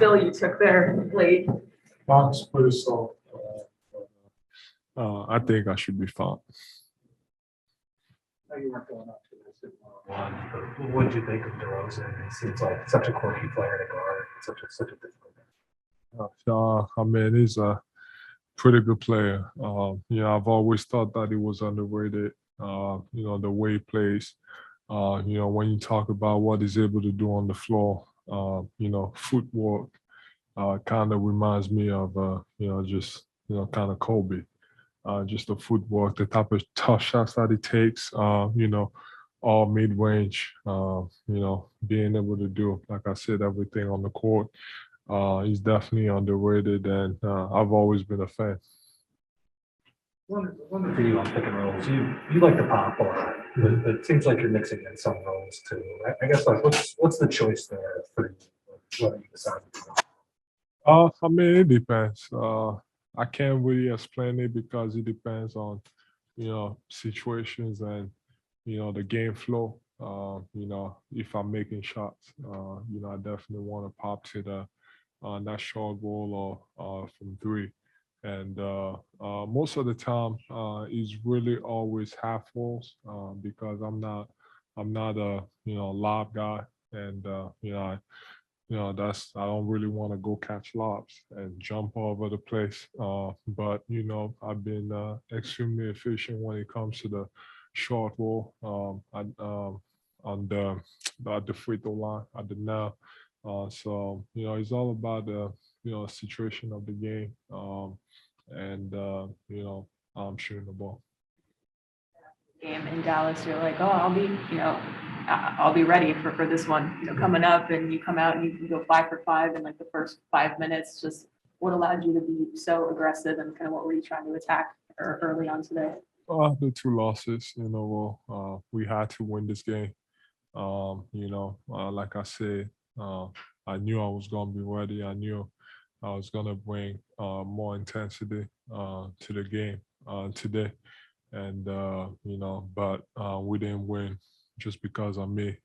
spill you took there late. Box pretty soft. I think I should be fine. You weren't going up to this one. What did you think of DeRozan? He seems like such a quirky player to guard. Such a difficult guy. I mean, he's a pretty good player. I've always thought that he was underrated. The way he plays. When you talk about what he's able to do on the floor, footwork kind of reminds me of, kind of Kobe. Just the footwork, the type of tough shots that he takes, all mid-range, being able to do, like I said, everything on the court. He's definitely underrated, and I've always been a fan. One for you on pick and rolls. You like the pop a lot. It seems like you're mixing in some rolls too. I guess what's the choice there for you? What you decide to do? I mean, it depends. I can't really explain it because it depends on, situations and, the game flow. If I'm making shots, I definitely want to pop to the that short roll or from three. And most of the time, it's really always half rolls because I'm not a lob guy, and I don't really want to go catch lobs and jump all over the place. But I've been extremely efficient when it comes to the short roll on at the free throw line at the now. So it's all about the situation of the game, and I'm shooting the ball. Game in Dallas, you're like, oh, I'll be ready for this one, coming up, and you come out and you can go 5 for 5 in like the first 5 minutes. Just what allowed you to be so aggressive, and kind of what were you trying to attack early on today? The 2 losses, we had to win this game. Like I said, I knew I was going to be ready. I knew I was going to bring more intensity to the game today. And, but we didn't win just because of me.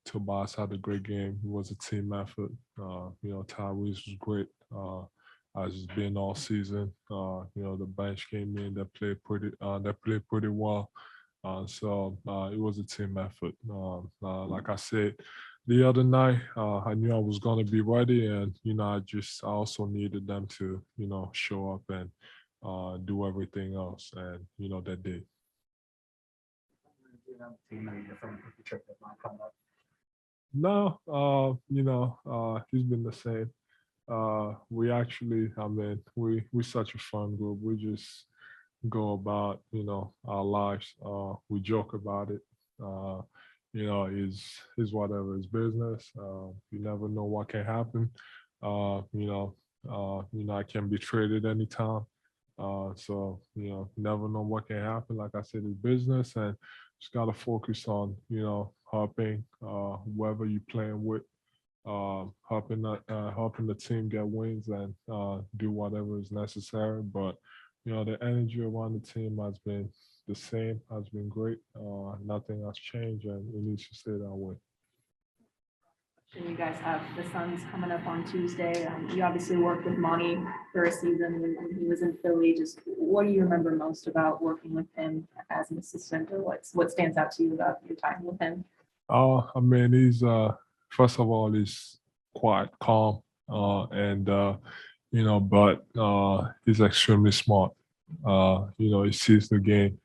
Tobias had a great game. It was a team effort. Tyrese was great, as it's been all season. The bench came in, they played pretty well. So it was a team effort. Like I said, the other night, I knew I was going to be ready, and I also needed them to show up and do everything else, and they did. No, he's been the same. We actually, we're such a fun group. We just go about our lives. We joke about it. Is whatever is business. You never know what can happen. I can be traded anytime. So never know what can happen. Like I said, it's business, and just gotta focus on helping whoever you're playing with, helping the team get wins, and do whatever is necessary. But the energy around the team has been the same, has been great. Nothing has changed, and it needs to stay that way. You guys have the Suns coming up on Tuesday. You obviously worked with Monty for a season when he was in Philly. Just what do you remember most about working with him as an assistant, or what stands out to you about your time with him? He's first of all, he's quite calm, and but he's extremely smart. He sees the game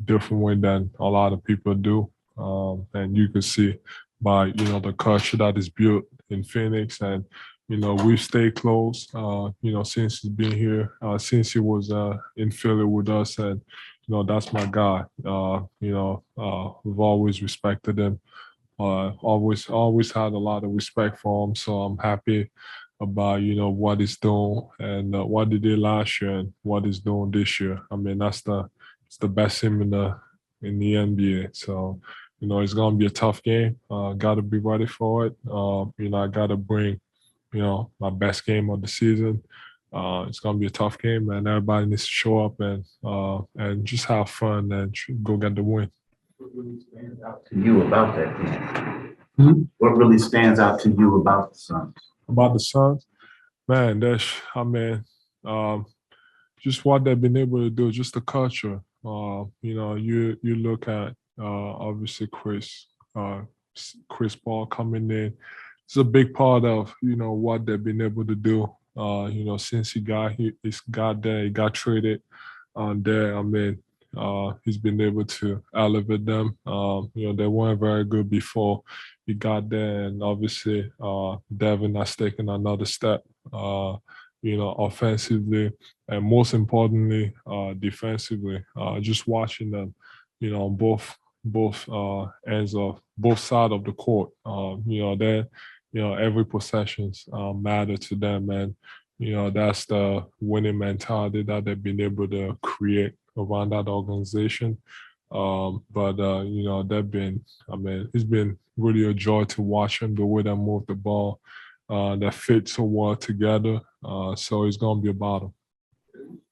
different way than a lot of people do, and you can see by the culture that is built in Phoenix, and we've stayed close since he's been here, since he was in Philly with us, and that's my guy. We've always respected him, always had a lot of respect for him, so I'm happy about what he's doing, and what he did last year and what he's doing this year. It's the best team in the NBA. So it's gonna be a tough game. Got to be ready for it. I got to bring my best game of the season. It's gonna be a tough game, and everybody needs to show up and just have fun and go get the win. What stands out to you about that game? What really stands out to you about the Suns? About the Suns, man, just what they've been able to do, just the culture. You look at obviously Chris Paul coming in. It's a big part of what they've been able to do. Since he's got there, he got traded on there. He's been able to elevate them. They weren't very good before he got there, and obviously Devin has taken another step. Offensively, and most importantly, defensively. Just watching them, on both ends of both sides of the court. They every possessions matter to them, and that's the winning mentality that they've been able to create around that organization. They've been. It's been really a joy to watch them, the way they move the ball. That fit so well together. So it's going to be about them.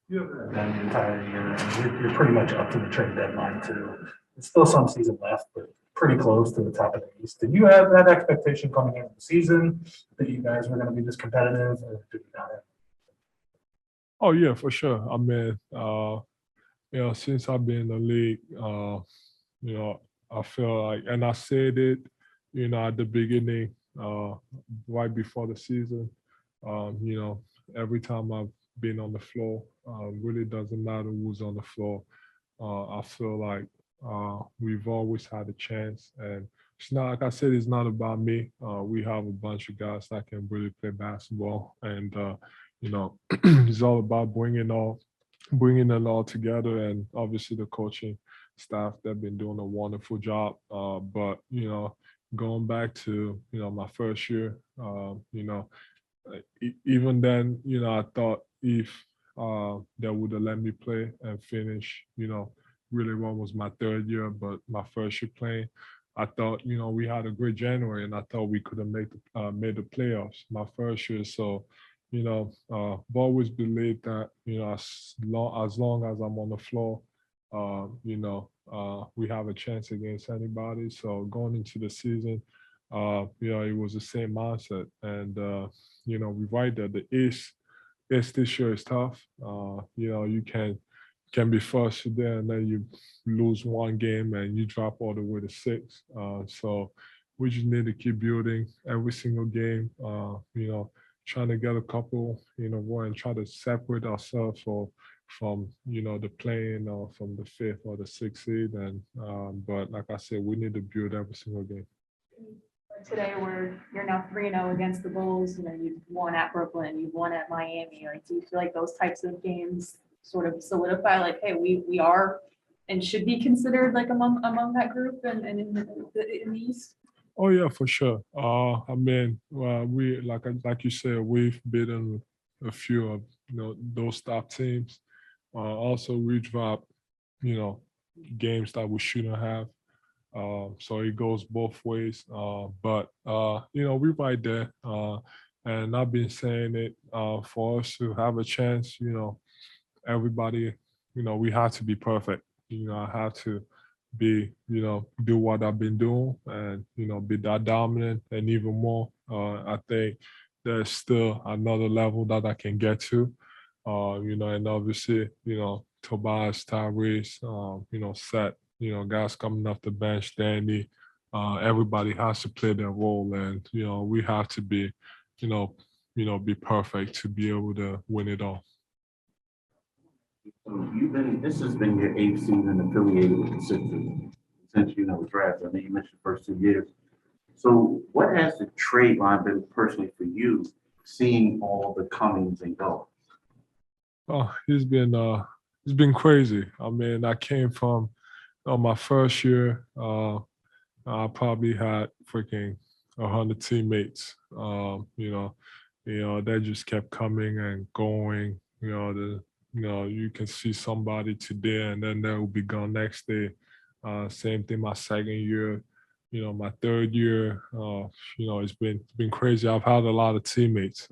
You have done the entire year, and you're pretty much up to the trade deadline too. There's still some season left, but pretty close to the top of the East. Did you have that expectation coming into the season that you guys were going to be this competitive, or did you not have? Oh yeah, for sure. Since I've been in the league, I feel like, and I said it, at the beginning, right before the season, every time I've been on the floor, really doesn't matter who's on the floor. I feel like we've always had a chance, and it's not, like I said, it's not about me. We have a bunch of guys that can really play basketball, and it's all about bringing it all together, and obviously the coaching staff, they've been doing a wonderful job. But going back to my first year, even then, I thought if they would have let me play and finish, really what was my third year, but my first year playing, I thought, we had a great January, and I thought we could have made the playoffs my first year. So, I've always believed that, as long as I'm on the floor, we have a chance against anybody. So going into the season, it was the same mindset, and we're right there. The East this year is tough. You can be first there, and then you lose one game and you drop all the way to 6. So we just need to keep building every single game. Trying to get a couple in a row and try to separate ourselves from the playing or from the 5th or the 6th seed. And but like I said, we need to build every single game. Today, you're now 3-0 against the Bulls. You've won at Brooklyn, you've won at Miami. Like, do you feel like those types of games sort of solidify, like, hey, we are and should be considered like among that group and in the East? Oh yeah, for sure. We like you said, we've beaten a few of those top teams. Also, we dropped games that we shouldn't have. So it goes both ways. But we're right there. And I've been saying it, for us to have a chance, everybody, we have to be perfect. I have to be, do what I've been doing and, be that dominant, and even more. I think there's still another level that I can get to. And obviously, Tobias, Tyrese, Seth, guys coming off the bench, Danny, everybody has to play their role, and we have to be, be perfect to be able to win it all. So this has been your 8th season affiliated with the Sixers since the draft. I know you mentioned the first 2 years. So what has the trade line been personally for you, seeing all the comings and goings? Oh, it's been crazy. I came from my first year. I probably had freaking 100 teammates. They just kept coming and going. You can see somebody today and then they will be gone next day. Same thing my second year. My third year. It's been crazy. I've had a lot of teammates.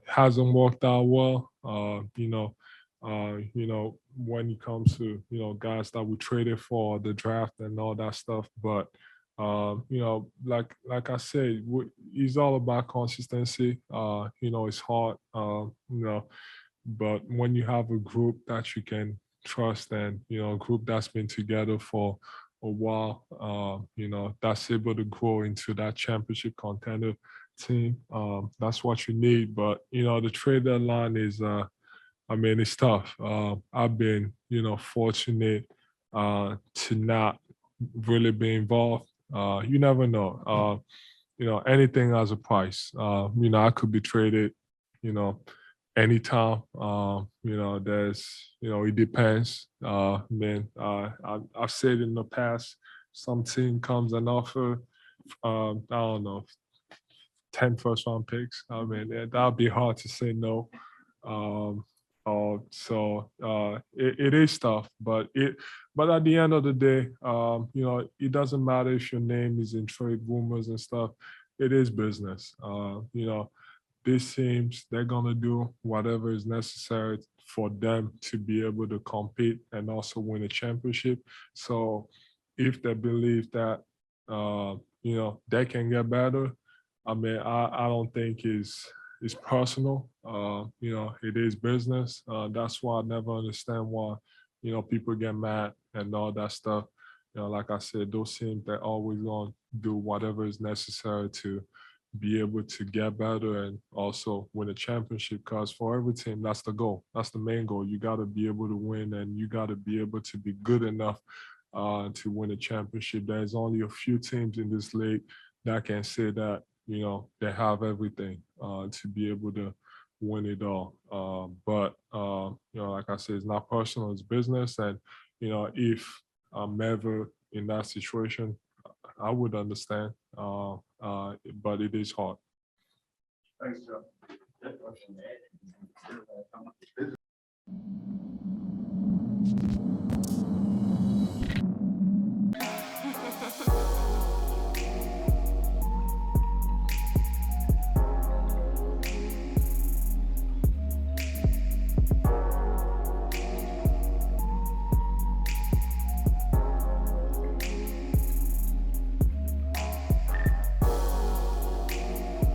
Hasn't worked out well. When it comes to guys that we traded for the draft and all that stuff, but You know, like I said, it's all about consistency. You know, it's hard. You know, but when you have a group that you can trust and you know a group that's been together for a while, you know, that's able to grow into that championship contender team. That's what you need. But you know, the trade deadline is I mean, it's tough. I've been, you know, fortunate to not really be involved. You never know. You know, anything has a price. You know, I could be traded, you know, anytime. You know, you know, it depends. I've said in the past, some team comes and offer, I don't know, 10 first round picks. I mean, that'd be hard to say no. Um, it is tough, but at the end of the day, you know, it doesn't matter if your name is in trade rumors and stuff. It is business. You know, these teams, they're gonna do whatever is necessary for them to be able to compete and also win a championship. So if they believe that you know they can get better, I mean, I don't think it's personal. You know, it is business. That's why I never understand why, you know, people get mad and all that stuff. You know, like I said, those teams they're always gonna do whatever is necessary to be able to get better and also win a championship. Because for every team, that's the goal. That's the main goal. You got to be able to win, and you got to be able to be good enough to win a championship. There's only a few teams in this league that can say that you know they have everything to be able to win it all. You know, like I said, it's not personal; it's business. And you know, if I'm ever in that situation, I would understand. But it is hard. Thanks, Joe.